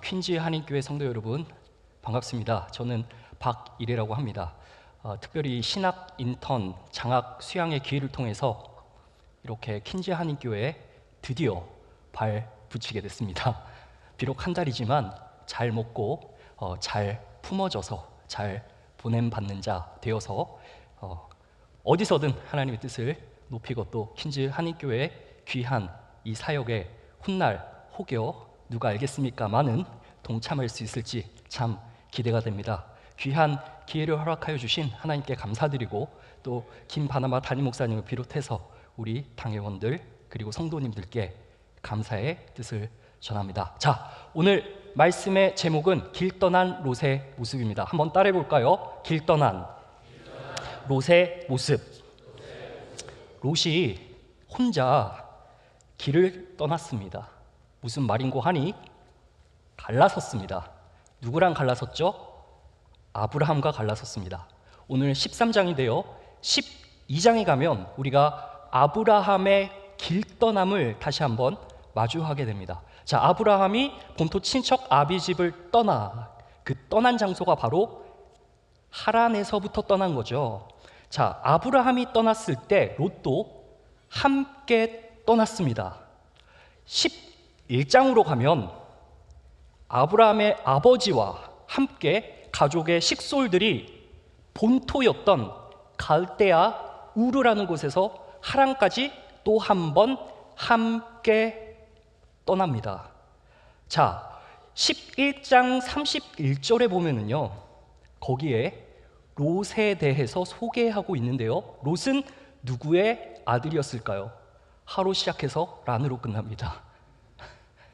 퀸즈 한인교회 성도 여러분 반갑습니다. 저는 박일혜라고 합니다. 특별히 신학 인턴 장학 수양의 기회를 통해서 이렇게 퀸즈 한인교회에 드디어 발 붙이게 됐습니다. 비록 한 달이지만 잘 먹고 잘 품어져서 잘 보냄받는 자 되어서 어디서든 하나님의 뜻을 높이고 또 퀸즈 한인교회의 귀한 이 사역에 훗날 혹여 누가 알겠습니까만은 동참할 수 있을지 참 기대가 됩니다. 귀한 기회를 허락하여 주신 하나님께 감사드리고 또 김바나마 담임 목사님을 비롯해서 우리 당회원들 그리고 성도님들께 감사의 뜻을 전합니다. 자, 오늘 말씀의 제목은 길 떠난 롯의 모습입니다. 한번 따라해 볼까요? 길 떠난 롯의 모습. 롯이 혼자 길을 떠났습니다. 무슨 말인고 하니 갈라섰습니다. 누구랑 갈라섰죠? 아브라함과 갈라섰습니다. 오늘 13장인데요 12장에 가면 우리가 아브라함의 길 떠남을 다시 한번 마주하게 됩니다. 자, 아브라함이 본토 친척 아비집을 그 떠난 장소가 바로 하란에서부터 떠난 거죠. 자, 아브라함이 떠났을 때 롯도 함께 떠났습니다. 11장으로 가면 아브라함의 아버지와 함께 가족의 식솔들이 본토였던 갈대아 우르라는 곳에서 하란까지 또 한 번 함께 떠납니다. 자, 11장 31절에 보면은요 거기에 롯에 대해서 소개하고 있는데요 롯은 누구의 아들이었을까요? 하로 시작해서 란으로 끝납니다.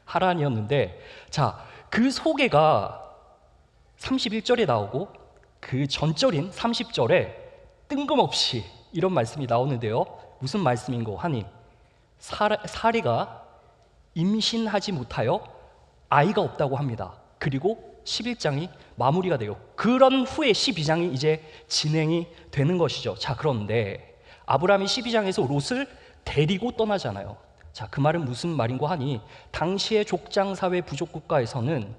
하란이었는데, 자, 그 소개가 31절에 나오고 그 전절인 30절에 뜬금없이 이런 말씀이 나오는데요 무슨 말씀인고 하니 사리가 임신하지 못하여 아이가 없다고 합니다. 그리고 11장이 마무리가 돼요. 그런 후에 12장이 이제 진행이 되는 것이죠. 자, 그런데 아브라함이 12장에서 롯을 데리고 떠나잖아요. 자, 그 말은 무슨 말인고 하니 당시의 족장사회 부족국가에서는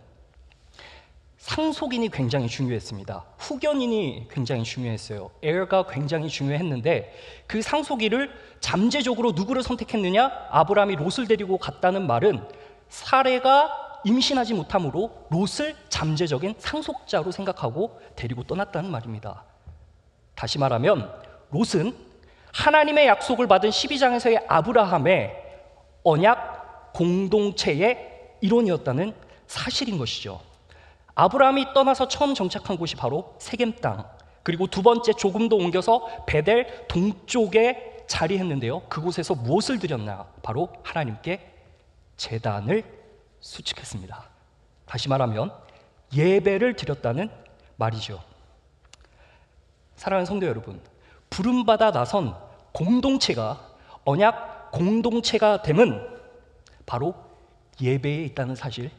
상속인이 굉장히 중요했습니다. 후견인이 굉장히 중요했어요. 에어가 굉장히 중요했는데 그 상속인을 잠재적으로 누구를 선택했느냐? 아브라함이 롯을 데리고 갔다는 말은 사레가 임신하지 못함으로 롯을 잠재적인 상속자로 생각하고 데리고 떠났다는 말입니다. 다시 말하면 롯은 하나님의 약속을 받은 12장에서의 아브라함의 언약 공동체의 일원이었다는 사실인 것이죠. 아브라함이 떠나서 처음 정착한 곳이 바로 세겜 땅, 그리고 두 번째 조금 더 옮겨서 베델 동쪽에 자리했는데요 그곳에서 무엇을 드렸나? 바로 하나님께 제단을 수축했습니다. 다시 말하면 예배를 드렸다는 말이죠. 사랑하는 성도 여러분, 부름받아 나선 공동체가 언약 공동체가 됨은 바로 예배에 있다는 사실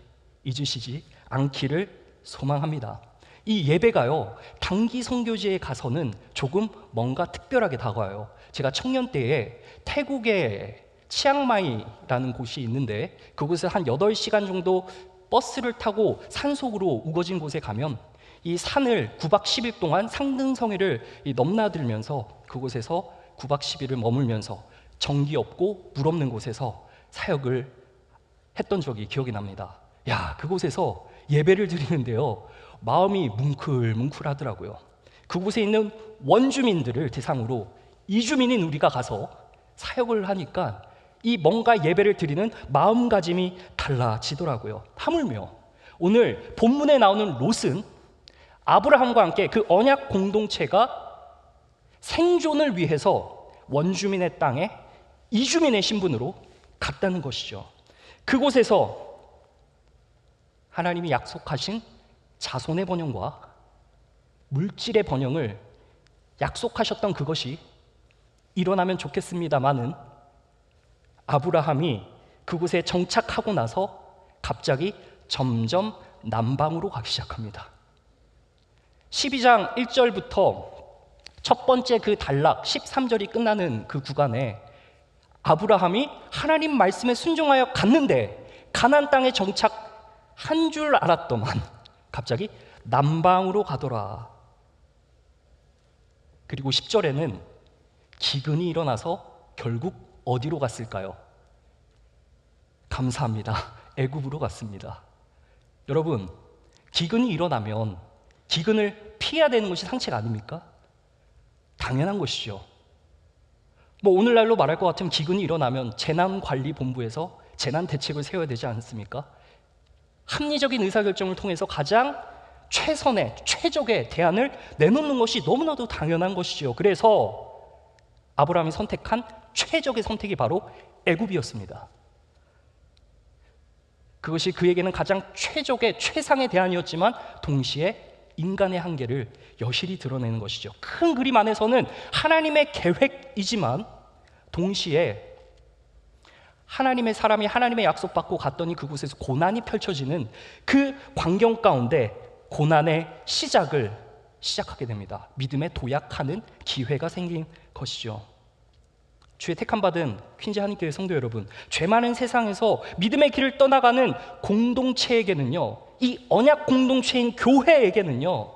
잊으시지 않기를 소망합니다. 이 예배가요 단기 선교지에 가서는 조금 뭔가 특별하게 다가와요. 제가 청년 때에 태국의 치앙마이라는 곳이 있는데 그곳에 한 8시간 정도 버스를 타고 산속으로 우거진 곳에 가면 이 산을 9박 10일 동안 상등성회를 넘나들면서 그곳에서 9박 10일을 머물면서 전기 없고 물 없는 곳에서 사역을 했던 적이 기억이 납니다. 야, 그곳에서 예배를 드리는데요 마음이 뭉클뭉클하더라고요. 그곳에 있는 원주민들을 대상으로 이주민인 우리가 가서 사역을 하니까 이 뭔가 예배를 드리는 마음가짐이 달라지더라고요. 하물며 오늘 본문에 나오는 롯은 아브라함과 함께 그 언약 공동체가 생존을 위해서 원주민의 땅에 이주민의 신분으로 갔다는 것이죠. 그곳에서 하나님이 약속하신 자손의 번영과 물질의 번영을 약속하셨던 그것이 일어나면 좋겠습니다마는 아브라함이 그곳에 정착하고 나서 갑자기 점점 남방으로 가기 시작합니다. 12장 1절부터 첫 번째 그 단락 13절이 끝나는 그 구간에 아브라함이 하나님 말씀에 순종하여 갔는데 가나안 땅에 정착 한 줄 알았더만 갑자기 남방으로 가더라. 그리고 10절에는 기근이 일어나서 결국 어디로 갔을까요? 감사합니다. 애굽으로 갔습니다. 여러분, 기근이 일어나면 기근을 피해야 되는 것이 상책 아닙니까? 당연한 것이죠. 뭐 오늘날로 말할 것 같으면 기근이 일어나면 재난관리본부에서 재난 대책을 세워야 되지 않습니까? 합리적인 의사결정을 통해서 가장 최선의, 최적의 대안을 내놓는 것이 너무나도 당연한 것이죠. 그래서 아브라함이 선택한 최적의 선택이 바로 애굽이었습니다. 그것이 그에게는 가장 최적의, 최상의 대안이었지만 동시에 인간의 한계를 여실히 드러내는 것이죠. 큰 그림 안에서는 하나님의 계획이지만 동시에 하나님의 사람이 하나님의 약속받고 갔더니 그곳에서 고난이 펼쳐지는 그 광경 가운데 고난의 시작하게 됩니다. 믿음의 도약하는 기회가 생긴 것이죠. 주의 택함받은 퀸즈 한인교회 성도 여러분, 죄 많은 세상에서 믿음의 길을 떠나가는 공동체에게는요, 이 언약 공동체인 교회에게는요,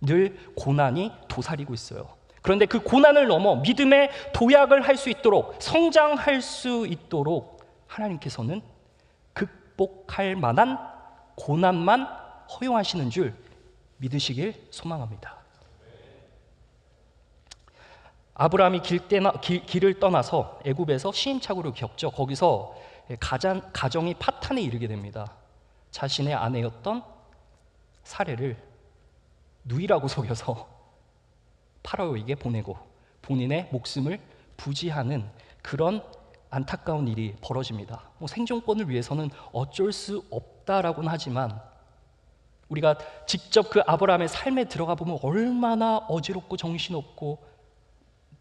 늘 고난이 도사리고 있어요. 그런데 그 고난을 넘어 믿음의 도약을 할 수 있도록, 성장할 수 있도록 하나님께서는 극복할 만한 고난만 허용하시는 줄 믿으시길 소망합니다. 아브라함이 길을 떠나서 애굽에서 시행착오를 겪죠. 거기서 가정이 파탄에 이르게 됩니다. 자신의 아내였던 사례를 누이라고 속여서 파라오에게 보내고 본인의 목숨을 부지하는 그런 안타까운 일이 벌어집니다. 뭐 생존권을 위해서는 어쩔 수 없다라고는 하지만 우리가 직접 그 아브라함의 삶에 들어가 보면 얼마나 어지럽고 정신없고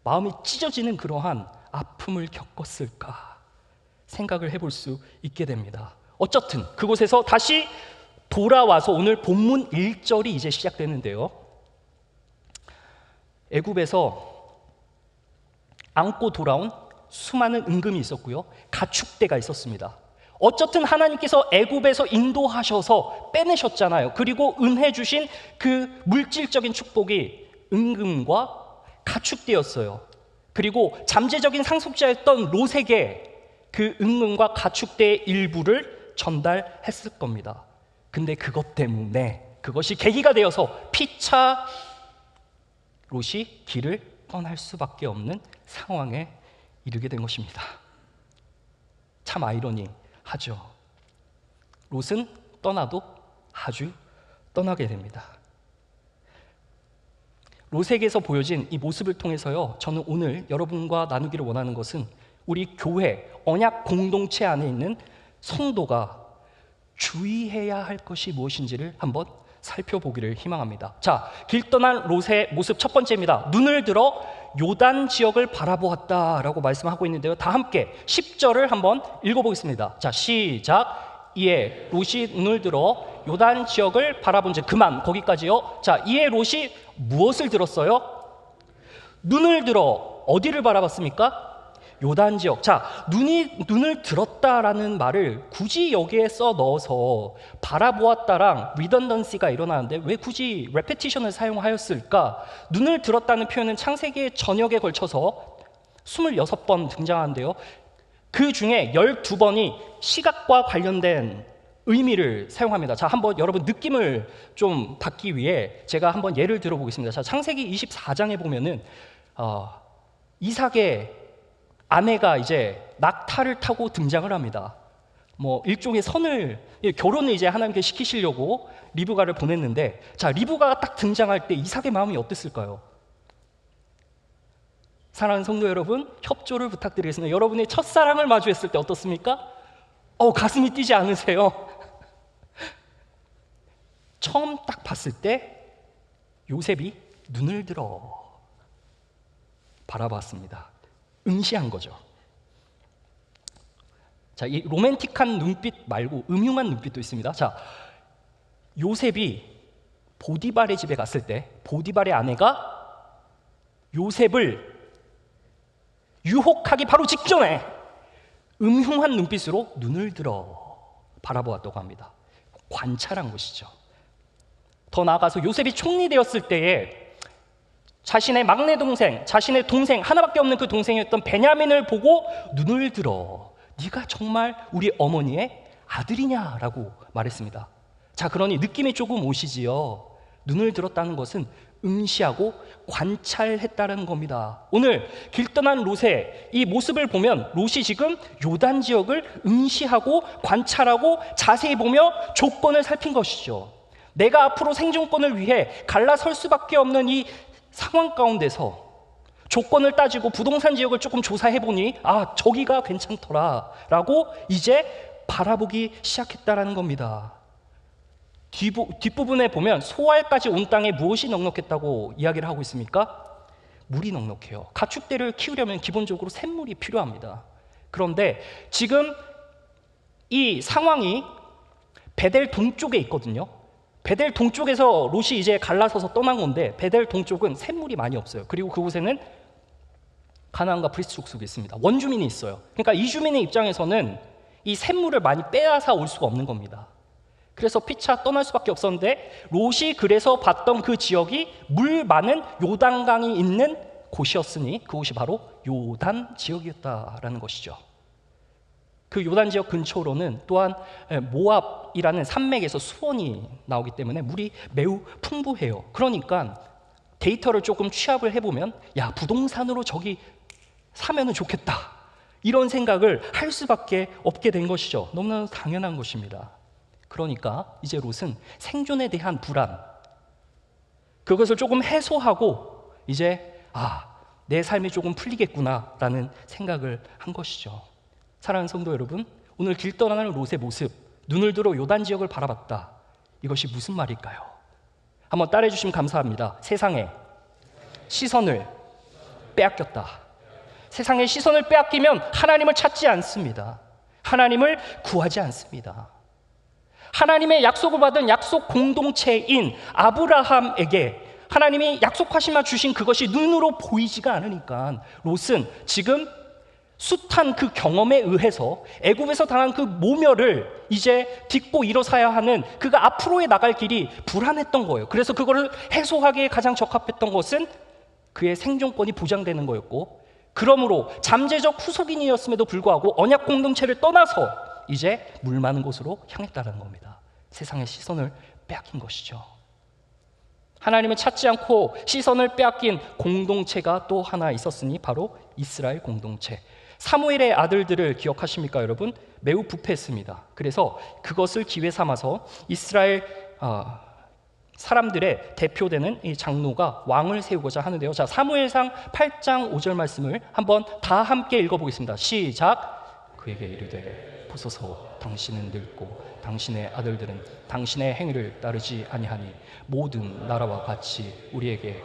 마음이 찢어지는 그러한 아픔을 겪었을까 생각을 해볼 수 있게 됩니다. 어쨌든 그곳에서 다시 돌아와서 오늘 본문 1절이 이제 시작되는데요. 애굽에서 안고 돌아온 수많은 은금이 있었고요. 가축대가 있었습니다. 어쨌든 하나님께서 애굽에서 인도하셔서 빼내셨잖아요. 그리고 은혜 주신 그 물질적인 축복이 은금과 가축대였어요. 그리고 잠재적인 상속자였던 롯에게 그 은금과 가축대의 일부를 전달했을 겁니다. 근데 그것 때문에 그것이 계기가 되어서 피차 롯이 길을 떠날 수밖에 없는 상황에 이르게 된 것입니다. 참 아이러니하죠. 롯은 떠나도 아주 떠나게 됩니다. 롯에게서 보여진 이 모습을 통해서요, 저는 오늘 여러분과 나누기를 원하는 것은 우리 교회, 언약 공동체 안에 있는 성도가 주의해야 할 것이 무엇인지를 한번 살펴보기를 희망합니다. 자, 길 떠난 롯의 모습 첫 번째입니다. 눈을 들어 요단 지역을 바라보았다라고 말씀하고 있는데요. 다 함께 10절을 한번 읽어보겠습니다. 자, 시작. 이에 롯이 눈을 들어 요단 지역을 바라본즉 그만, 거기까지요. 자, 이에 롯이 무엇을 들었어요? 눈을 들어 어디를 바라봤습니까? 요단 지역. 자, 눈을 들었다라는 말을 굳이 여기에 써 넣어서 바라보았다랑 리던던시가 일어나는데 왜 굳이 레페티션을 사용하였을까? 눈을 들었다는 표현은 창세기의 전역에 걸쳐서 26번 등장하는데요. 그 중에 12번이 시각과 관련된 의미를 사용합니다. 자, 한번 여러분 느낌을 좀 받기 위해 제가 한번 예를 들어보겠습니다. 자, 창세기 24장에 보면은 이삭의 아내가 이제 낙타를 타고 등장을 합니다. 뭐 일종의 결혼을 이제 하나님께 시키시려고 리브가를 보냈는데, 자, 리브가가 딱 등장할 때 이삭의 마음이 어땠을까요? 사랑하는 성도 여러분, 협조를 부탁드리겠습니다. 여러분의 첫사랑을 마주했을 때 어떻습니까? 가슴이 뛰지 않으세요? 처음 딱 봤을 때 요셉이 눈을 들어 바라봤습니다. 응시한 거죠. 자, 이 로맨틱한 눈빛 말고 음흉한 눈빛도 있습니다. 자, 요셉이 보디발의 집에 갔을 때 보디발의 아내가 요셉을 유혹하기 바로 직전에 음흉한 눈빛으로 눈을 들어 바라보았다고 합니다. 관찰한 것이죠. 더 나아가서 요셉이 총리 되었을 때에 자신의 막내 동생, 자신의 동생, 하나밖에 없는 그 동생이었던 베냐민을 보고 눈을 들어 네가 정말 우리 어머니의 아들이냐라고 말했습니다. 자, 그러니 느낌이 조금 오시지요. 눈을 들었다는 것은 응시하고 관찰했다는 겁니다. 오늘 길 떠난 롯의 이 모습을 보면 롯이 지금 요단 지역을 응시하고 관찰하고 자세히 보며 조건을 살핀 것이죠. 내가 앞으로 생존권을 위해 갈라설 수밖에 없는 이 상황 가운데서 조건을 따지고 부동산 지역을 조금 조사해보니 저기가 괜찮더라 라고 이제 바라보기 시작했다라는 겁니다. 뒷부분에 보면 소알까지 온 땅에 무엇이 넉넉했다고 이야기를 하고 있습니까? 물이 넉넉해요. 가축대를 키우려면 기본적으로 샘물이 필요합니다. 그런데 지금 이 상황이 베델 동쪽에 있거든요. 베델 동쪽에서 롯이 이제 갈라서서 떠난 건데 베델 동쪽은 샘물이 많이 없어요. 그리고 그곳에는 가나안과 브리스 족속이 있습니다. 원주민이 있어요. 그러니까 이주민의 입장에서는 이 샘물을 많이 빼앗아 올 수가 없는 겁니다. 그래서 피차 떠날 수밖에 없었는데 롯이 그래서 봤던 그 지역이 물 많은 요단강이 있는 곳이었으니 그곳이 바로 요단 지역이었다라는 것이죠. 그 요단 지역 근처로는 또한 모압이라는 산맥에서 수원이 나오기 때문에 물이 매우 풍부해요. 그러니까 데이터를 조금 취합을 해보면 부동산으로 저기 사면은 좋겠다 이런 생각을 할 수밖에 없게 된 것이죠. 너무나 당연한 것입니다. 그러니까 이제 롯은 생존에 대한 불안, 그것을 조금 해소하고 이제 내 삶이 조금 풀리겠구나라는 생각을 한 것이죠. 사랑하는 성도 여러분, 오늘 길 떠나는 롯의 모습, 눈을 들어 요단 지역을 바라봤다. 이것이 무슨 말일까요? 한번 따라해 주시면 감사합니다. 세상에 시선을 빼앗겼다. 세상의 시선을 빼앗기면 하나님을 찾지 않습니다. 하나님을 구하지 않습니다. 하나님의 약속을 받은 약속 공동체인 아브라함에게 하나님이 약속하시며 주신 그것이 눈으로 보이지가 않으니까 롯은 지금 숱한 그 경험에 의해서 애굽에서 당한 그 모멸을 이제 딛고 일어서야 하는 그가 앞으로의 나갈 길이 불안했던 거예요. 그래서 그거를 해소하기에 가장 적합했던 것은 그의 생존권이 보장되는 거였고, 그러므로 잠재적 후속인이었음에도 불구하고 언약 공동체를 떠나서 이제 물 많은 곳으로 향했다는 겁니다. 세상의 시선을 빼앗긴 것이죠. 하나님을 찾지 않고 시선을 빼앗긴 공동체가 또 하나 있었으니 바로 이스라엘 공동체. 사무엘의 아들들을 기억하십니까, 여러분? 매우 부패했습니다. 그래서 그것을 기회 삼아서 이스라엘 사람들의 대표되는 이 장로가 왕을 세우고자 하는데요. 자, 사무엘상 8장 5절 말씀을 한번 다 함께 읽어보겠습니다. 시작. 그에게 이르되 보소서, 당신은 늙고 당신의 아들들은 당신의 행위를 따르지 아니하니 모든 나라와 같이 우리에게.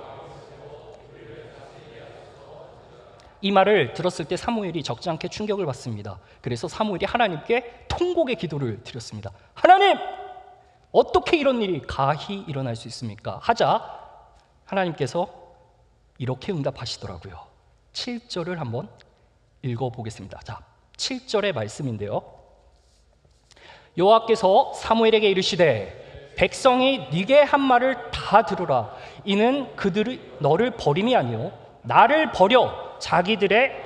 이 말을 들었을 때 사무엘이 적지 않게 충격을 받습니다. 그래서 사무엘이 하나님께 통곡의 기도를 드렸습니다. 하나님! 어떻게 이런 일이 가히 일어날 수 있습니까? 하자 하나님께서 이렇게 응답하시더라고요. 7절을 한번 읽어보겠습니다. 자, 7절의 말씀인데요. 여호와께서 사무엘에게 이르시되 백성이 네게 한 말을 다 들으라. 이는 그들이 너를 버림이 아니요 나를 버려 자기들의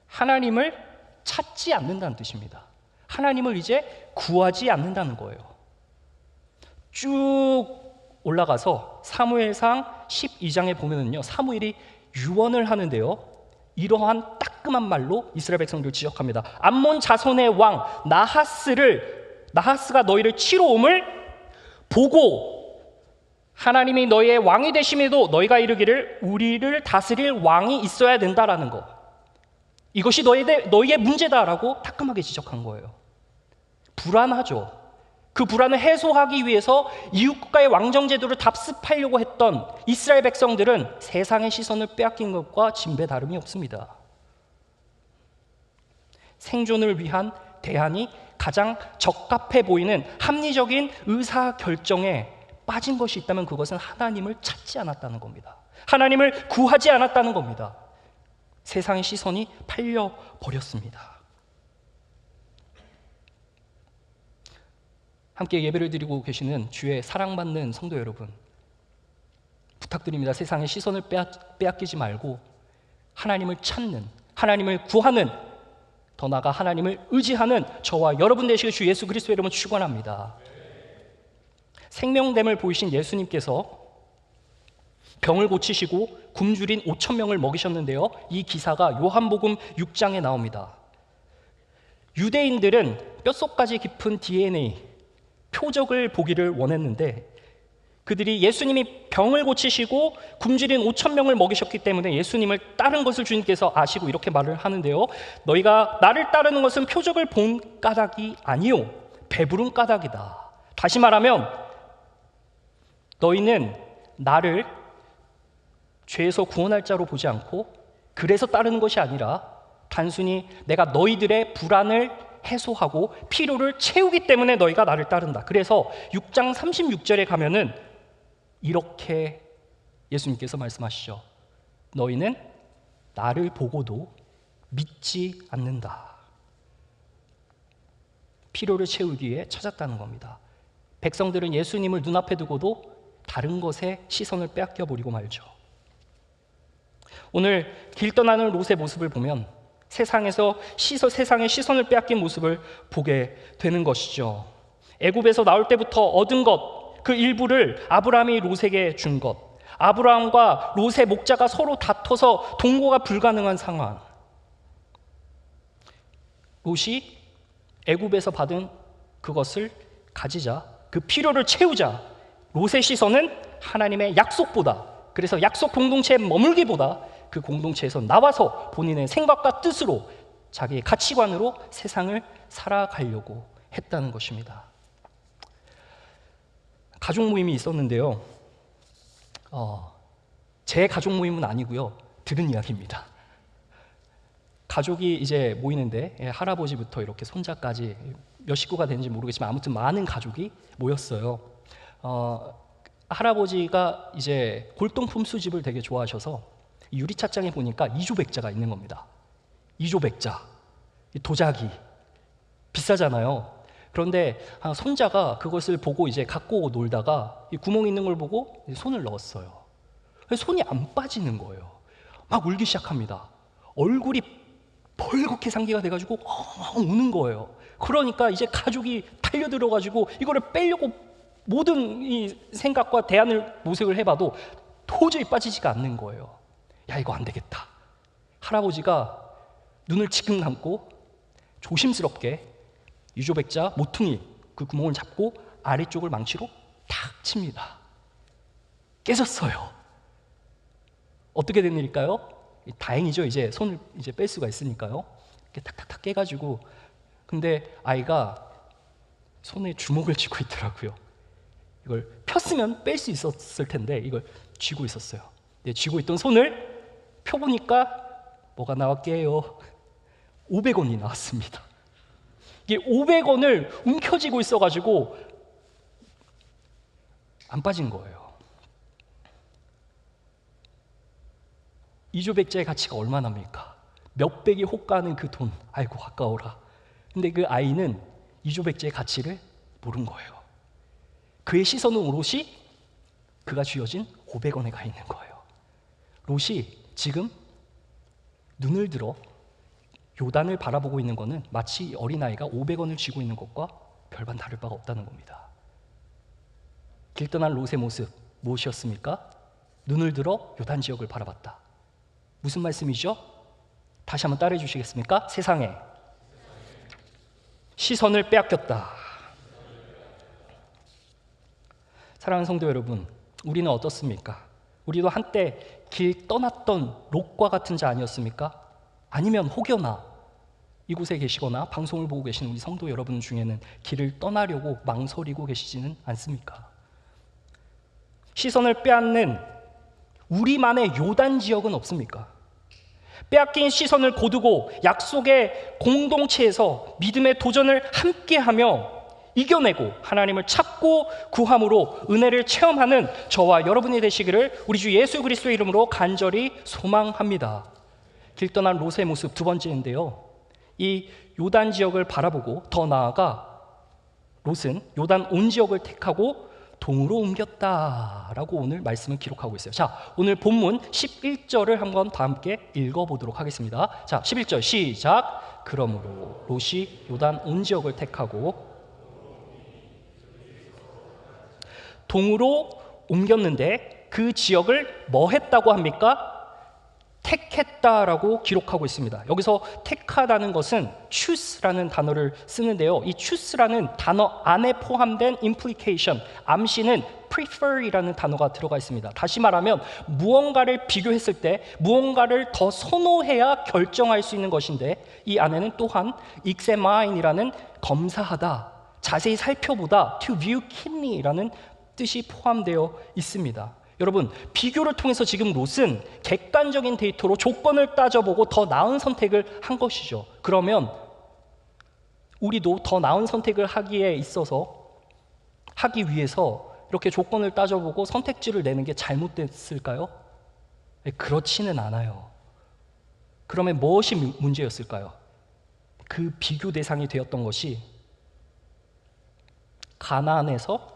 하나님을 찾지 않는다는 뜻입니다. 하나님을 이제 구하지 않는다는 거예요. 쭉 올라가서 사무엘상 12장에 보면은요, 사무엘이 유언을 하는데요, 이러한 따끔한 말로 이스라엘 백성들을 지적합니다. 암몬 자손의 왕 나하스가 너희를 치러 옴을 보고 하나님이 너희의 왕이 되심에도 너희가 이르기를 우리를 다스릴 왕이 있어야 된다라는 것, 이것이 너희의 문제다라고 따끔하게 지적한 거예요. 불안하죠. 그 불안을 해소하기 위해서 이웃국가의 왕정제도를 답습하려고 했던 이스라엘 백성들은 세상의 시선을 빼앗긴 것과 진배 다름이 없습니다. 생존을 위한 대안이 가장 적합해 보이는 합리적인 의사결정에 빠진 것이 있다면 그것은 하나님을 찾지 않았다는 겁니다. 하나님을 구하지 않았다는 겁니다. 세상의 시선이 팔려버렸습니다. 함께 예배를 드리고 계시는 주의 사랑받는 성도 여러분, 부탁드립니다. 세상의 시선을 빼앗기지 말고 하나님을 찾는, 하나님을 구하는, 더 나아가 하나님을 의지하는 저와 여러분 되시길 주 예수 그리스도의 이름으로 축원합니다. 생명됨을 보이신 예수님께서 병을 고치시고 굶주린 5천 명을 먹이셨는데요, 이 기사가 요한복음 6장에 나옵니다. 유대인들은 뼛속까지 깊은 DNA, 표적을 보기를 원했는데 그들이 예수님이 병을 고치시고 굶주린 5천 명을 먹이셨기 때문에 예수님을 따른 것을 주님께서 아시고 이렇게 말을 하는데요, 너희가 나를 따르는 것은 표적을 본 까닭이 아니요 배부른 까닭이다. 다시 말하면 너희는 나를 죄에서 구원할 자로 보지 않고 그래서 따르는 것이 아니라 단순히 내가 너희들의 불안을 해소하고 필요를 채우기 때문에 너희가 나를 따른다. 그래서 6장 36절에 가면은 이렇게 예수님께서 말씀하시죠. 너희는 나를 보고도 믿지 않는다. 필요를 채우기 위해 찾았다는 겁니다. 백성들은 예수님을 눈앞에 두고도 다른 것에 시선을 빼앗겨 버리고 말죠. 오늘 길 떠나는 롯의 모습을 보면 세상의 시선을 빼앗긴 모습을 보게 되는 것이죠. 애굽에서 나올 때부터 얻은 것, 그 일부를 아브라함이 롯에게 준 것, 아브라함과 롯의 목자가 서로 다퉈서 동거가 불가능한 상황, 롯이 애굽에서 받은 그것을 가지자, 그 필요를 채우자, 롯의 시선은 하나님의 약속보다, 그래서 약속 공동체에 머물기보다 그 공동체에서 나와서 본인의 생각과 뜻으로 자기의 가치관으로 세상을 살아가려고 했다는 것입니다. 가족 모임이 있었는데요, 제 가족 모임은 아니고요, 들은 이야기입니다. 가족이 이제 모이는데 할아버지부터 이렇게 손자까지 몇 식구가 되는지 모르겠지만 아무튼 많은 가족이 모였어요. 할아버지가 이제 골동품 수집을 되게 좋아하셔서 유리찻장에 보니까 이조백자가 있는 겁니다. 이조백자, 도자기, 비싸잖아요. 그런데 손자가 그것을 보고 이제 갖고 놀다가 구멍 있는 걸 보고 손을 넣었어요. 손이 안 빠지는 거예요. 막 울기 시작합니다. 얼굴이 벌겋게 상기가 돼가지고 우는 거예요. 그러니까 이제 가족이 달려들어가지고 이거를 빼려고 모든 이 생각과 대안을 모색을 해봐도 도저히 빠지지가 않는 거예요. 야, 이거 안 되겠다. 할아버지가 눈을 지금 감고 조심스럽게 유조백자 모퉁이 그 구멍을 잡고 아래쪽을 망치로 탁 칩니다. 깨졌어요. 어떻게 된 일일까요? 다행이죠. 이제 손을 이제 뺄 수가 있으니까요. 이렇게 탁탁탁 깨가지고, 근데 아이가 손에 주먹을 쥐고 있더라고요. 이걸 폈으면 뺄 수 있었을 텐데 이걸 쥐고 있었어요. 쥐고 있던 손을 펴보니까 뭐가 나왔게요? 500원이 나왔습니다. 이게 500원을 움켜쥐고 있어가지고 안 빠진 거예요. 이조백자의 가치가 얼마나입니까? 몇백이 호가하는 그 돈, 아이고 아까워라. 근데 그 아이는 이조백자의 가치를 모른 거예요. 그의 시선은 오롯이 그가 쥐어진 500원에 가 있는 거예요. 롯이 지금 눈을 들어 요단을 바라보고 있는 것은 마치 어린아이가 500원을 쥐고 있는 것과 별반 다를 바가 없다는 겁니다. 길 떠난 롯의 모습 무엇이었습니까? 눈을 들어 요단 지역을 바라봤다. 무슨 말씀이죠? 다시 한번 따라해 주시겠습니까? 세상에 시선을 빼앗겼다. 사랑하는 성도 여러분, 우리는 어떻습니까? 우리도 한때 길 떠났던 롯과 같은 자 아니었습니까? 아니면 혹여나 이곳에 계시거나 방송을 보고 계시는 우리 성도 여러분 중에는 길을 떠나려고 망설이고 계시지는 않습니까? 시선을 빼앗는 우리만의 요단 지역은 없습니까? 빼앗긴 시선을 거두고 약속의 공동체에서 믿음의 도전을 함께하며 이겨내고 하나님을 찾고 구함으로 은혜를 체험하는 저와 여러분이 되시기를 우리 주 예수 그리스도의 이름으로 간절히 소망합니다. 길 떠난 롯의 모습 두 번째인데요, 이 요단 지역을 바라보고 더 나아가 롯은 요단 온 지역을 택하고 동으로 옮겼다라고 오늘 말씀을 기록하고 있어요. 자, 오늘 본문 11절을 한번 다 함께 읽어보도록 하겠습니다. 자, 11절 시작. 그러므로 롯이 요단 온 지역을 택하고 동으로 옮겼는데 그 지역을 뭐 했다고 합니까? 택했다라고 기록하고 있습니다. 여기서 택하다는 것은 choose라는 단어를 쓰는데요. 이 choose라는 단어 안에 포함된 implication, 암시는 prefer이라는 단어가 들어가 있습니다. 다시 말하면 무언가를 비교했을 때 무언가를 더 선호해야 결정할 수 있는 것인데, 이 안에는 또한 examine이라는 검사하다, 자세히 살펴보다, to view keenly라는 뜻이 포함되어 있습니다. 여러분, 비교를 통해서 지금 롯은 객관적인 데이터로 조건을 따져보고 더 나은 선택을 한 것이죠. 그러면 우리도 더 나은 선택을 하기 위해서 이렇게 조건을 따져보고 선택지를 내는 게 잘못됐을까요? 그렇지는 않아요. 그러면 무엇이 문제였을까요? 그 비교 대상이 되었던 것이 가나안에서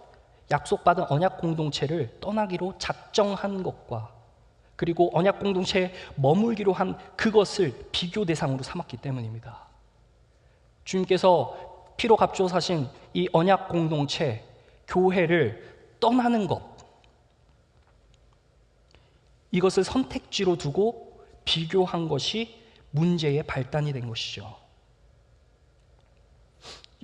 약속받은 언약 공동체를 떠나기로 작정한 것과, 그리고 언약 공동체에 머물기로 한 그것을 비교 대상으로 삼았기 때문입니다. 주님께서 피로 값주어 사신 이 언약 공동체, 교회를 떠나는 것, 이것을 선택지로 두고 비교한 것이 문제의 발단이 된 것이죠.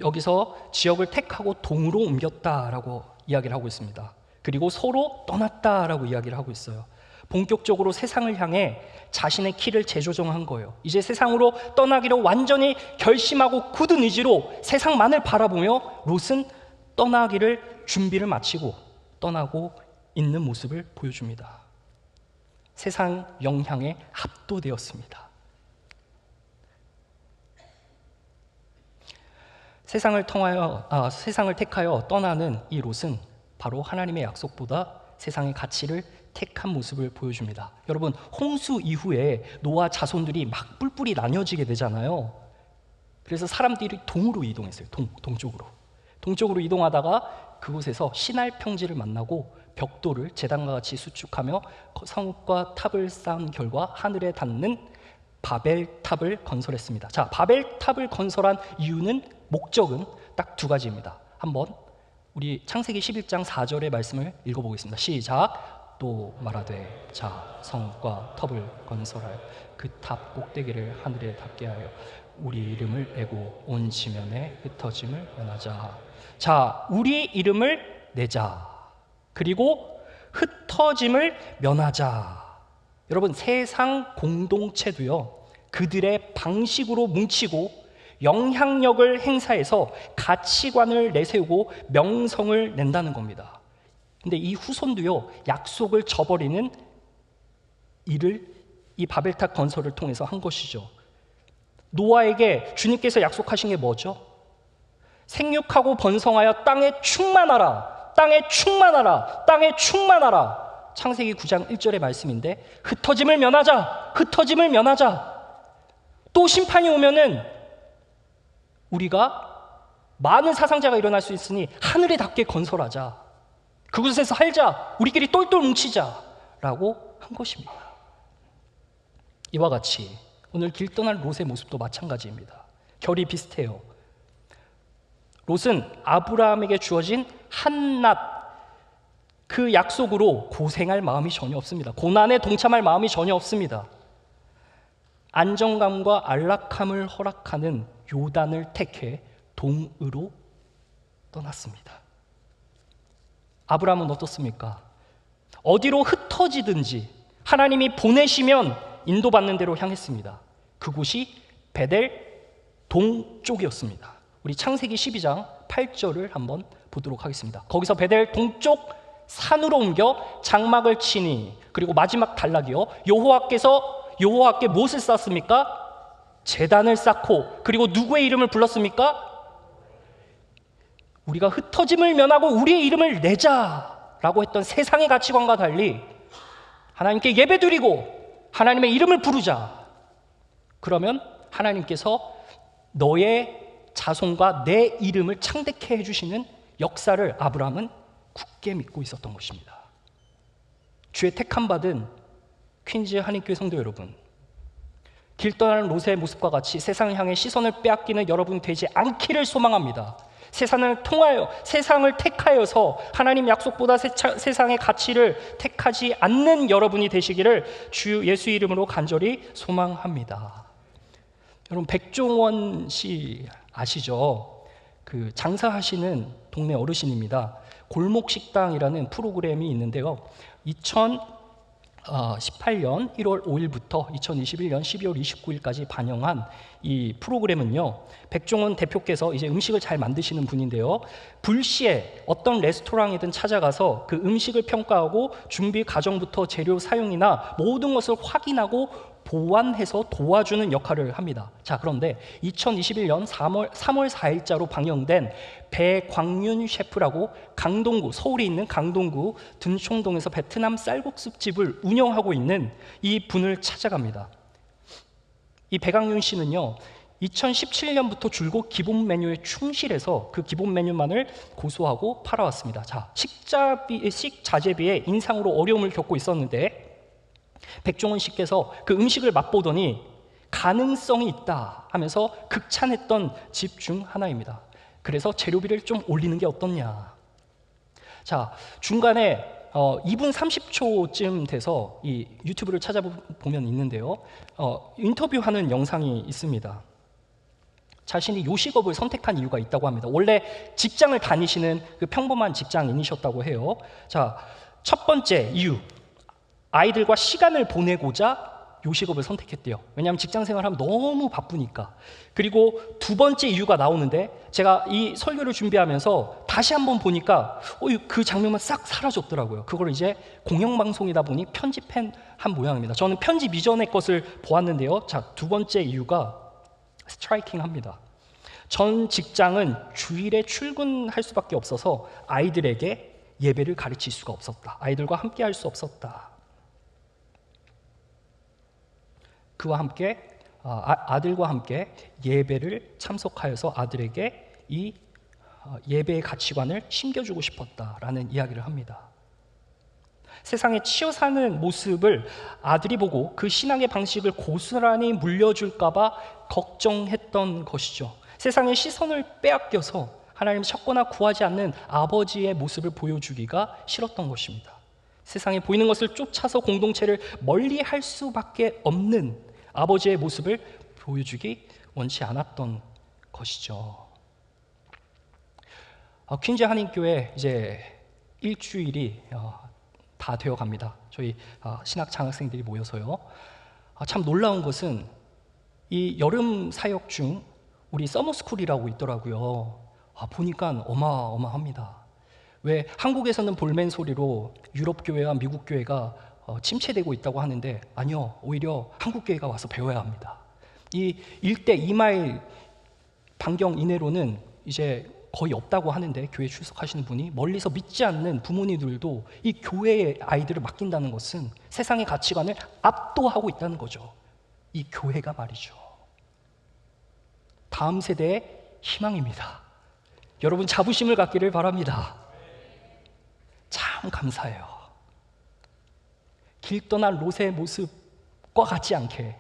여기서 지역을 택하고 동으로 옮겼다라고 이야기를 하고 있습니다. 그리고 서로 떠났다라고 이야기를 하고 있어요. 본격적으로 세상을 향해 자신의 키를 재조정한 거예요. 이제 세상으로 떠나기로 완전히 결심하고 굳은 의지로 세상만을 바라보며 롯은 떠나기를 준비를 마치고 떠나고 있는 모습을 보여줍니다. 세상 영향에 압도되었습니다. 세상을 택하여 떠나는 이 롯은 바로 하나님의 약속보다 세상의 가치를 택한 모습을 보여줍니다. 여러분, 홍수 이후에 노아 자손들이 막 뿔뿔이 나뉘어지게 되잖아요. 그래서 사람들이 동으로 이동했어요. 동쪽으로 이동하다가 그곳에서 시날 평지를 만나고 벽돌을 제단과 같이 수축하며 성읍과 탑을 쌓은 결과 하늘에 닿는 바벨탑을 건설했습니다. 자, 바벨탑을 건설한 이유는, 목적은 딱 두 가지입니다. 한번 우리 창세기 11장 4절의 말씀을 읽어보겠습니다. 시작. 또 말하되 자, 성읍과 탑을 건설하여 그 탑 꼭대기를 하늘에 닿게 하여 우리 이름을 내고 온 지면에 흩어짐을 면하자. 자, 우리 이름을 내자. 그리고 흩어짐을 면하자. 여러분, 세상 공동체도요, 그들의 방식으로 뭉치고 영향력을 행사해서 가치관을 내세우고 명성을 낸다는 겁니다. 근데 이 후손도요, 약속을 저버리는 일을 이 바벨탑 건설을 통해서 한 것이죠. 노아에게 주님께서 약속하신 게 뭐죠? 생육하고 번성하여 땅에 충만하라, 땅에 충만하라, 땅에 충만하라. 창세기 9장 1절의 말씀인데, 흩어짐을 면하자, 흩어짐을 면하자. 또 심판이 오면은 우리가 많은 사상자가 일어날 수 있으니 하늘에 닿게 건설하자, 그곳에서 살자, 우리끼리 똘똘 뭉치자 라고 한 것입니다. 이와 같이 오늘 길 떠날 롯의 모습도 마찬가지입니다. 결이 비슷해요. 롯은 아브라함에게 주어진 한낱 그 약속으로 고생할 마음이 전혀 없습니다. 고난에 동참할 마음이 전혀 없습니다. 안정감과 안락함을 허락하는 요단을 택해 동으로 떠났습니다. 아브라함은 어떻습니까? 어디로 흩어지든지 하나님이 보내시면 인도받는 대로 향했습니다. 그곳이 베델 동쪽이었습니다. 우리 창세기 12장 8절을 한번 보도록 하겠습니다. 거기서 베델 동쪽 산으로 옮겨 장막을 치니, 그리고 마지막 단락이요, 여호와께 무엇을 쌓습니까? 제단을 쌓고, 그리고 누구의 이름을 불렀습니까? 우리가 흩어짐을 면하고 우리의 이름을 내자라고 했던 세상의 가치관과 달리 하나님께 예배드리고 하나님의 이름을 부르자. 그러면 하나님께서 너의 자손과 내 이름을 창대케 해주시는 역사를 아브라함은 굳게 믿고 있었던 것입니다. 주의 택함 받은 퀸즈 한인교회 성도 여러분, 길 떠나는 롯의 모습과 같이 세상을 향해 시선을 빼앗기는 여러분이 되지 않기를 소망합니다. 세상을 택하여서 하나님 약속보다 세상의 가치를 택하지 않는 여러분이 되시기를 주 예수 이름으로 간절히 소망합니다. 여러분, 백종원 씨 아시죠? 그 장사하시는 동네 어르신입니다. 골목식당이라는 프로그램이 있는데요, 2018년 1월 5일부터 2021년 12월 29일까지 반영한 이 프로그램은요, 백종원 대표께서 이제 음식을 잘 만드시는 분인데요, 불시에 어떤 레스토랑이든 찾아가서 그 음식을 평가하고 준비 과정부터 재료 사용이나 모든 것을 확인하고 보완해서 도와주는 역할을 합니다. 자, 그런데 2021년 3월 4일자로 방영된 배광윤 셰프라고 강동구, 서울에 있는 강동구 둔총동에서 베트남 쌀국수집을 운영하고 있는 이 분을 찾아갑니다. 이 배광윤 씨는요, 2017년부터 줄곧 기본 메뉴에 충실해서 그 기본 메뉴만을 고수하고 팔아왔습니다. 자, 식자재비에 인상으로 어려움을 겪고 있었는데 백종원 씨께서 그 음식을 맛보더니 가능성이 있다 하면서 극찬했던 집 중 하나입니다. 그래서 재료비를 좀 올리는 게 어떻냐. 자, 중간에 2분 30초쯤 돼서 이 유튜브를 찾아보면 있는데요, 인터뷰하는 영상이 있습니다. 자신이 요식업을 선택한 이유가 있다고 합니다. 원래 직장을 다니시는 그 평범한 직장인이셨다고 해요. 자, 첫 번째 이유, 아이들과 시간을 보내고자 요식업을 선택했대요. 왜냐하면 직장 생활하면 너무 바쁘니까. 그리고 두 번째 이유가 나오는데, 제가 이 설교를 준비하면서 다시 한번 보니까 그 장면만 싹 사라졌더라고요. 그걸 이제 공영방송이다 보니 편집한 모양입니다. 저는 편집 이전의 것을 보았는데요, 자, 두 번째 이유가 스트라이킹합니다. 전 직장은 주일에 출근할 수밖에 없어서 아이들에게 예배를 가르칠 수가 없었다. 아이들과 함께 할 수 없었다. 그와 함께 아들과 함께 예배를 참석하여서 아들에게 이 예배의 가치관을 심겨주고 싶었다라는 이야기를 합니다. 세상에 치여 사는 모습을 아들이 보고 그 신앙의 방식을 고스란히 물려줄까 봐 걱정했던 것이죠. 세상의 시선을 빼앗겨서 하나님 찾거나 구하지 않는 아버지의 모습을 보여주기가 싫었던 것입니다. 세상에 보이는 것을 쫓아서 공동체를 멀리할 수밖에 없는 아버지의 모습을 보여주기 원치 않았던 것이죠. 퀸즈 한인교회 이제 일주일이 다 되어 갑니다. 저희 신학 장학생들이 모여서요. 참 놀라운 것은 이 여름 사역 중 우리 서머스쿨이라고 있더라고요. 보니까 어마어마합니다. 왜 한국에서는 볼멘 소리로 유럽 교회와 미국 교회가 침체되고 있다고 하는데, 아니요, 오히려 한국 교회가 와서 배워야 합니다. 이 일대 2마일 반경 이내로는 이제 거의 없다고 하는데, 교회 출석하시는 분이 멀리서 믿지 않는 부모님들도 이 교회의 아이들을 맡긴다는 것은 세상의 가치관을 압도하고 있다는 거죠. 이 교회가 말이죠. 다음 세대의 희망입니다. 여러분, 자부심을 갖기를 바랍니다. 참 감사해요. 길 떠난 롯의 모습과 같지 않게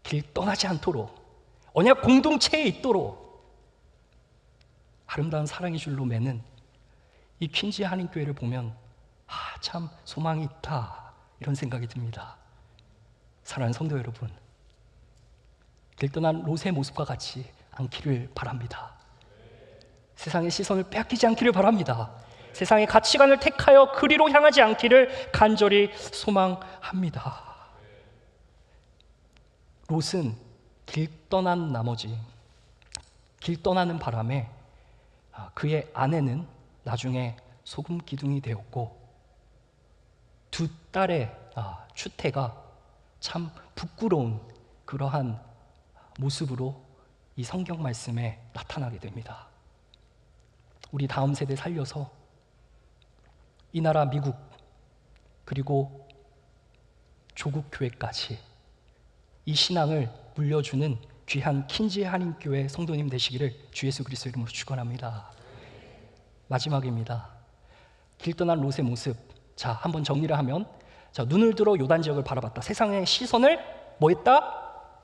길 떠나지 않도록, 언약 공동체에 있도록 아름다운 사랑의 줄로 매는 이 퀸즈 한인교회를 보면 참 소망이 있다, 이런 생각이 듭니다. 사랑하는 성도 여러분, 길 떠난 롯의 모습과 같지 않기를 바랍니다. 세상의 시선을 빼앗기지 않기를 바랍니다. 세상의 가치관을 택하여 그리로 향하지 않기를 간절히 소망합니다. 롯은 길 떠난 나머지, 길 떠나는 바람에 그의 아내는 나중에 소금 기둥이 되었고, 두 딸의 추태가 참 부끄러운 그러한 모습으로 이 성경 말씀에 나타나게 됩니다. 우리 다음 세대 살려서 이 나라 미국, 그리고 조국 교회까지 이 신앙을 물려주는 귀한 킨지 한인교회 성도님 되시기를 주 예수 그리스도 이름으로 축원합니다. 마지막입니다. 길 떠난 롯의 모습. 자, 한번 정리를 하면, 자, 눈을 들어 요단 지역을 바라봤다. 세상의 시선을 뭐 했다?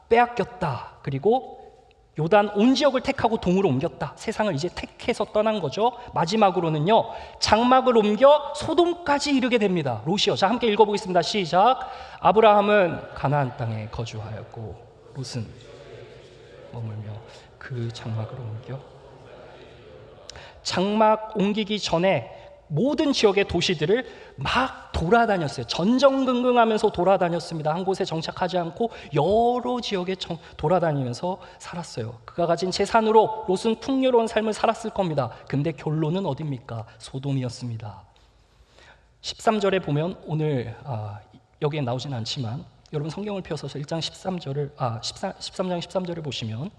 빼앗겼다. 그리고 요단 온 지역을 택하고 동으로 옮겼다. 세상을 이제 택해서 떠난 거죠. 마지막으로는요, 장막을 옮겨 소돔까지 이르게 됩니다. 롯이요. 자, 함께 읽어보겠습니다. 시작. 아브라함은 가나안 땅에 거주하였고 롯은 머물며 그 장막을 옮겨. 장막 옮기기 전에 모든 지역의 도시들을 막 돌아다녔어요. 전전긍긍하면서 돌아다녔습니다. 한 곳에 정착하지 않고 여러 지역에 돌아다니면서 살았어요. 그가 가진 재산으로 롯은 풍요로운 삶을 살았을 겁니다. 근데 결론은 어딥니까? 소돔이었습니다. 13절에 보면 오늘 여기에 나오진 않지만 여러분 성경을 펴서서 1장 13장 13절을 보시면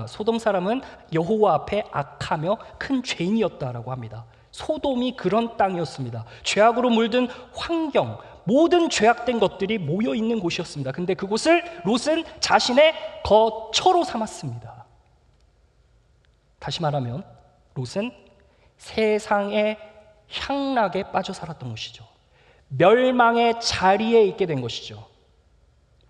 소돔 사람은 여호와 앞에 악하며 큰 죄인이었다라고 합니다. 소돔이 그런 땅이었습니다. 죄악으로 물든 환경, 모든 죄악된 것들이 모여 있는 곳이었습니다. 근데 그곳을 롯은 자신의 거처로 삼았습니다. 다시 말하면 롯은 세상의 향락에 빠져 살았던 것이죠. 멸망의 자리에 있게 된 것이죠.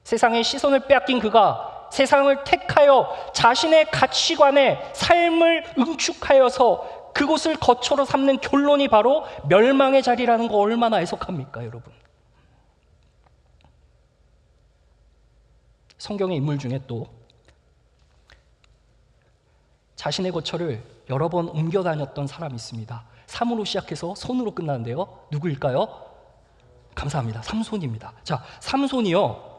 세상의 시선을 빼앗긴 그가 세상을 택하여 자신의 가치관에 삶을 응축하여서 그곳을 거처로 삼는 결론이 바로 멸망의 자리라는 거 얼마나 애석합니까, 여러분? 성경의 인물 중에 또 자신의 거처를 여러 번 옮겨 다녔던 사람이 있습니다. 삼으로 시작해서 손으로 끝나는데요. 누구일까요? 감사합니다. 삼손입니다. 자, 삼손이요,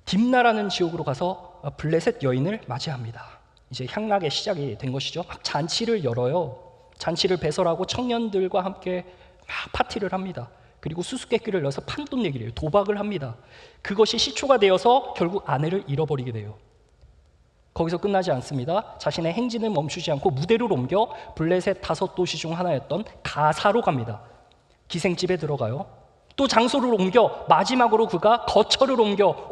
딥나라는 지역으로 가서 블레셋 여인을 맞이합니다. 이제 향락의 시작이 된 것이죠. 막 잔치를 열어요. 잔치를 배설하고 청년들과 함께 막 파티를 합니다. 그리고 수수께끼를 넣어서 판돈 내기를 해요. 도박을 합니다. 그것이 시초가 되어서 결국 아내를 잃어버리게 돼요. 거기서 끝나지 않습니다. 자신의 행진을 멈추지 않고 무대를 옮겨 블레셋 5도시 중 하나였던 가사로 갑니다. 기생집에 들어가요. 또 장소를 옮겨 마지막으로 그가 거처를 옮겨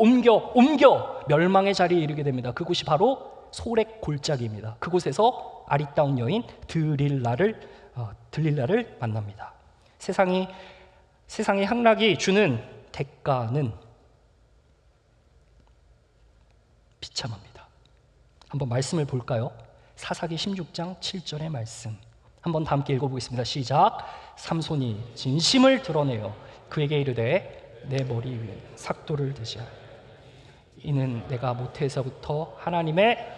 멸망의 자리에 이르게 됩니다. 그곳이 바로 소렉 골짜기입니다. 그곳에서 아리따운 여인 들릴라를 만납니다. 세상의 향락이 주는 대가는 비참합니다. 한번 말씀을 볼까요? 사사기 16장 7절의 말씀 한번 다 함께 읽어보겠습니다. 시작. 삼손이 진심을 드러내어 그에게 이르되 내 머리 위에 삭도를 대지 이는 내가 모태에서부터 하나님의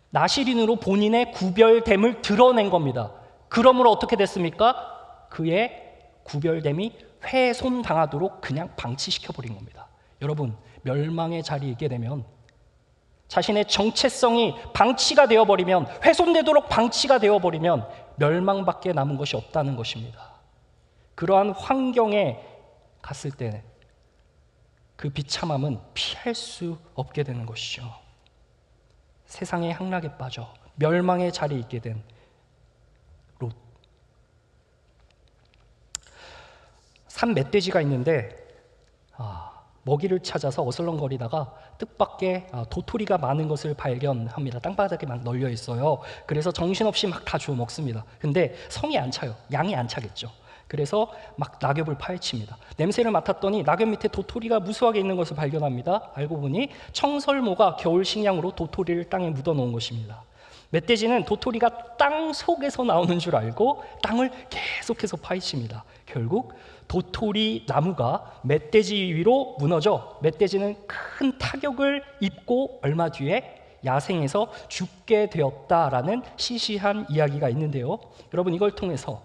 나시린으로 본인의 구별됨을 드러낸 겁니다. 그러므로 어떻게 됐습니까? 그의 구별됨이 훼손당하도록 그냥 방치시켜버린 겁니다. 여러분, 멸망의 자리에 있게 되면 자신의 정체성이 방치가 되어버리면, 훼손되도록 방치가 되어버리면 멸망밖에 남은 것이 없다는 것입니다. 그러한 환경에 갔을 때 그 비참함은 피할 수 없게 되는 것이죠. 세상의 향락에 빠져 멸망의 자리에 있게 된 롯. 산 멧돼지가 있는데 먹이를 찾아서 어슬렁거리다가 뜻밖의 도토리가 많은 것을 발견합니다. 땅바닥에 막 널려 있어요. 그래서 정신없이 막 다 주워 먹습니다. 근데 성이 안 차요. 양이 안 차겠죠. 그래서 막 낙엽을 파헤칩니다. 냄새를 맡았더니 낙엽 밑에 도토리가 무수하게 있는 것을 발견합니다. 알고 보니 청설모가 겨울 식량으로 도토리를 땅에 묻어놓은 것입니다. 멧돼지는 도토리가 땅 속에서 나오는 줄 알고 땅을 계속해서 파헤칩니다. 결국 도토리 나무가 멧돼지 위로 무너져 멧돼지는 큰 타격을 입고 얼마 뒤에 야생에서 죽게 되었다라는 시시한 이야기가 있는데요. 여러분, 이걸 통해서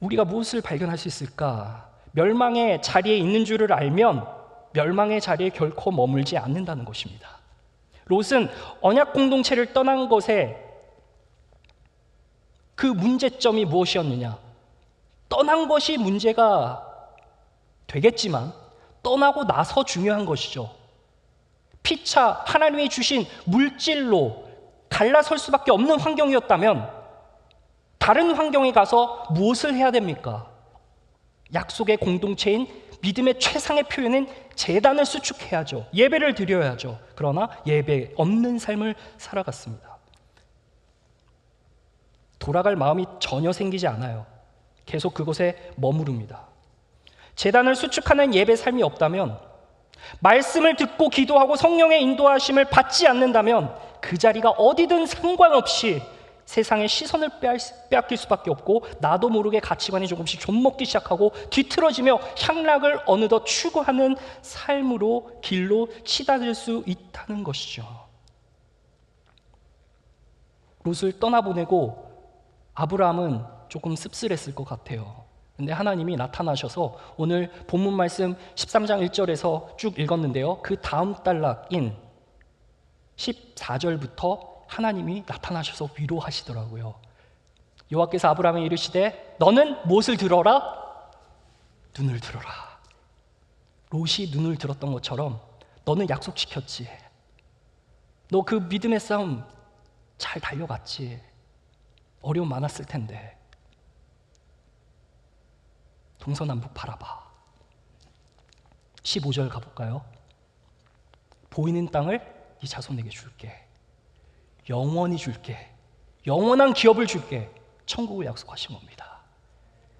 우리가 무엇을 발견할 수 있을까? 멸망의 자리에 있는 줄을 알면 멸망의 자리에 결코 머물지 않는다는 것입니다. 롯은 언약 공동체를 떠난 것에 그 문제점이 무엇이었느냐? 떠난 것이 문제가 되겠지만 떠나고 나서 중요한 것이죠. 피차 하나님이 주신 물질로 갈라설 수밖에 없는 환경이었다면 다른 환경에 가서 무엇을 해야 됩니까? 약속의 공동체인 믿음의 최상의 표현은 제단을 수축해야죠. 예배를 드려야죠. 그러나 예배 없는 삶을 살아갔습니다. 돌아갈 마음이 전혀 생기지 않아요. 계속 그곳에 머무릅니다. 제단을 수축하는 예배 삶이 없다면, 말씀을 듣고 기도하고 성령의 인도하심을 받지 않는다면 그 자리가 어디든 상관없이 세상의 시선을 빼앗길 수밖에 없고, 나도 모르게 가치관이 조금씩 좀먹기 시작하고 뒤틀어지며 향락을 어느덧 추구하는 삶으로 길로 치닫을 수 있다는 것이죠. 롯을 떠나보내고 아브라함은 조금 씁쓸했을 것 같아요. 근데 하나님이 나타나셔서, 오늘 본문 말씀 13장 1절에서 쭉 읽었는데요, 그 다음 단락인 14절부터 하나님이 나타나셔서 위로하시더라고요. 여호와께서 아브라함에 이르시되 너는 무엇을 들어라? 눈을 들어라. 롯이 눈을 들었던 것처럼 너는 약속지켰지. 너 그 믿음의 싸움 잘 달려갔지. 어려움 많았을 텐데. 동서남북 바라봐. 15절 가볼까요? 보이는 땅을 네 자손에게 줄게. 영원히 줄게. 영원한 기업을 줄게. 천국을 약속하신 겁니다.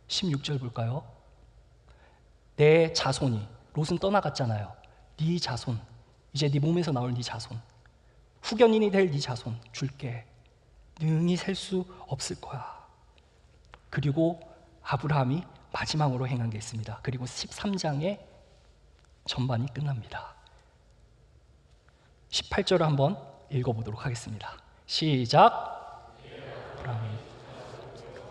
16절 볼까요? 내 자손이, 롯은 떠나갔잖아요. 네 자손, 이제 네 몸에서 나올 네 자손, 후견인이 될 네 자손 줄게. 능히 셀 수 없을 거야. 그리고 아브라함이 마지막으로 행한 게 있습니다. 그리고 13장의 전반이 끝납니다. 18절을 한번 읽어보도록 하겠습니다. 시작. 아브라함이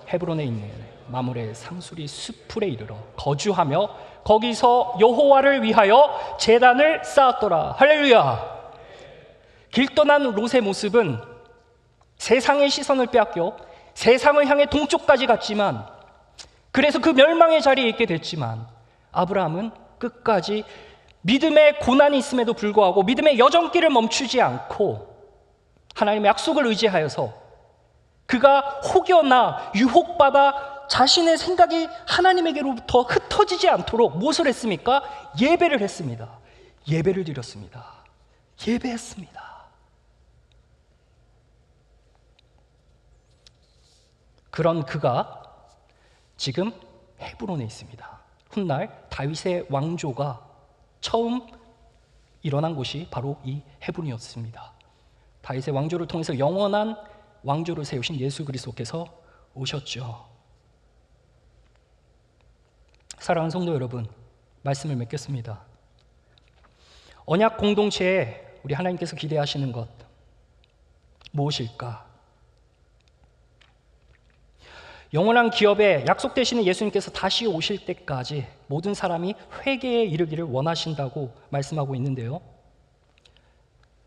헤브론에 있는 마므레 상수리 숲풀에 이르러 거주하며 거기서 여호와를 위하여 제단을 쌓았더라. 할렐루야. 길 떠난 롯의 모습은 세상의 시선을 빼앗겨 세상을 향해 동쪽까지 갔지만, 그래서 그 멸망의 자리에 있게 됐지만, 아브라함은 끝까지 믿음의 고난이 있음에도 불구하고 믿음의 여정길을 멈추지 않고 하나님의 약속을 의지하여서, 그가 혹여나 유혹받아 자신의 생각이 하나님에게로부터 흩어지지 않도록 무엇을 했습니까? 예배를 했습니다. 예배를 드렸습니다. 예배했습니다. 그런 그가 지금 헤브론에 있습니다. 훗날 다윗의 왕조가 처음 일어난 곳이 바로 이 헤브론이었습니다. 다윗의 왕조를 통해서 영원한 왕조를 세우신 예수 그리스도께서 오셨죠. 사랑하는 성도 여러분, 말씀을 맺겠습니다. 언약 공동체에 우리 하나님께서 기대하시는 것 무엇일까? 영원한 기업에 약속되시는 예수님께서 다시 오실 때까지 모든 사람이 회개에 이르기를 원하신다고 말씀하고 있는데요,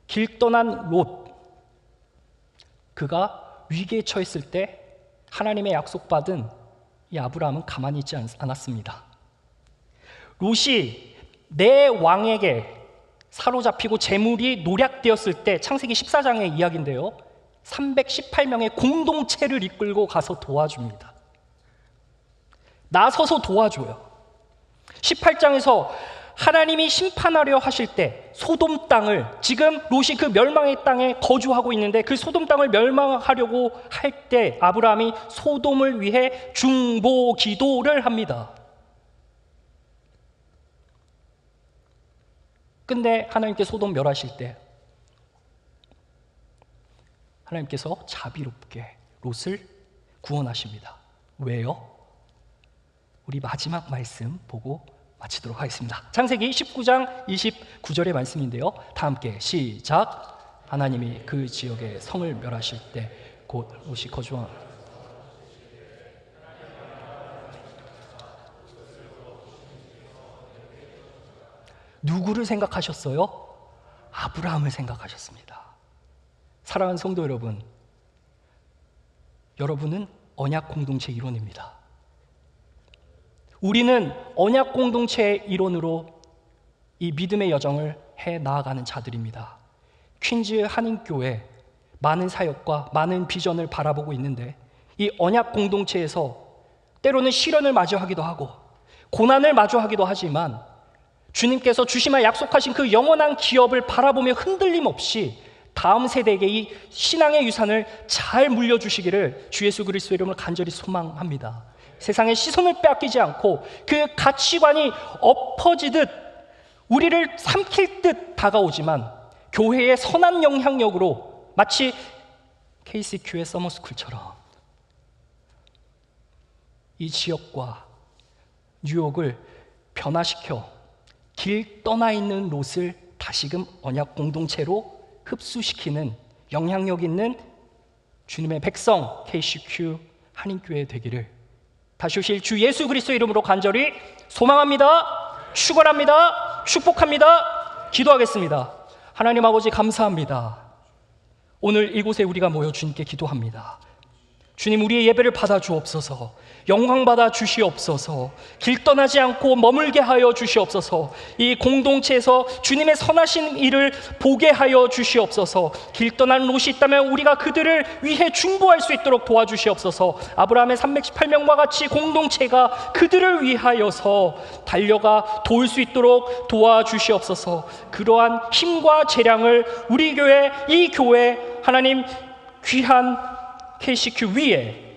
길 떠난 롯, 그가 위기에 처했을 때 하나님의 약속받은 이 아브라함은 가만히 있지 않았습니다. 롯이 내 왕에게 사로잡히고 재물이 노략되었을 때, 창세기 14장의 이야기인데요, 318명의 공동체를 이끌고 가서 도와줍니다. 나서서 도와줘요. 18장에서 하나님이 심판하려 하실 때 소돔 땅을, 지금 롯이 그 멸망의 땅에 거주하고 있는데 그 소돔 땅을 멸망하려고 할 때 아브라함이 소돔을 위해 중보 기도를 합니다. 근데 하나님께 소돔 멸하실 때 하나님께서 자비롭게 롯을 구원하십니다. 왜요? 우리 마지막 말씀 보고 마치도록 하겠습니다. 창세기 19장 29절의 말씀인데요, 다 함께 시작. 하나님이 그 지역에 성을 멸하실 때 곧 롯이 거주한 누구를 생각하셨어요? 아브라함을 생각하셨습니다. 사랑하는 성도 여러분, 여러분은 언약 공동체 일원입니다. 우리는 언약 공동체의 일원으로 이 믿음의 여정을 해 나아가는 자들입니다. 퀸즈 한인교회 많은 사역과 많은 비전을 바라보고 있는데, 이 언약 공동체에서 때로는 시련을 마주하기도 하고 고난을 마주하기도 하지만 주님께서 주시마 약속하신 그 영원한 기업을 바라보며 흔들림 없이 다음 세대에게 이 신앙의 유산을 잘 물려주시기를 주 예수 그리스도의 이름으로 간절히 소망합니다. 세상의 시선을 빼앗기지 않고 그 가치관이 엎어지듯 우리를 삼킬 듯 다가오지만 교회의 선한 영향력으로 마치 KCQ의 서머스쿨처럼 이 지역과 뉴욕을 변화시켜 길 떠나 있는 롯을 다시금 언약 공동체로 흡수시키는 영향력 있는 주님의 백성 KCQ 한인교회 되기를 다시 오실 주 예수 그리스도의 이름으로 간절히 소망합니다. 축원합니다. 축복합니다. 기도하겠습니다. 하나님 아버지 감사합니다. 오늘 이곳에 우리가 모여 주님께 기도합니다. 주님, 우리의 예배를 받아 주옵소서. 영광 받아 주시옵소서. 길 떠나지 않고 머물게 하여 주시옵소서. 이 공동체에서 주님의 선하신 일을 보게 하여 주시옵소서. 길 떠난 롯이 있다면 우리가 그들을 위해 중보할 수 있도록 도와주시옵소서. 아브라함의 318명과 같이 공동체가 그들을 위하여서 달려가 도울 수 있도록 도와주시옵소서. 그러한 힘과 재량을 우리 교회, 이 교회 하나님 귀한 KCQ 위에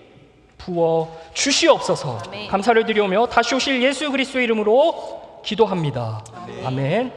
부어 주시옵소서. 아멘. 감사를 드리오며 다시 오실 예수 그리스도의 이름으로 기도합니다. 아멘. 아멘.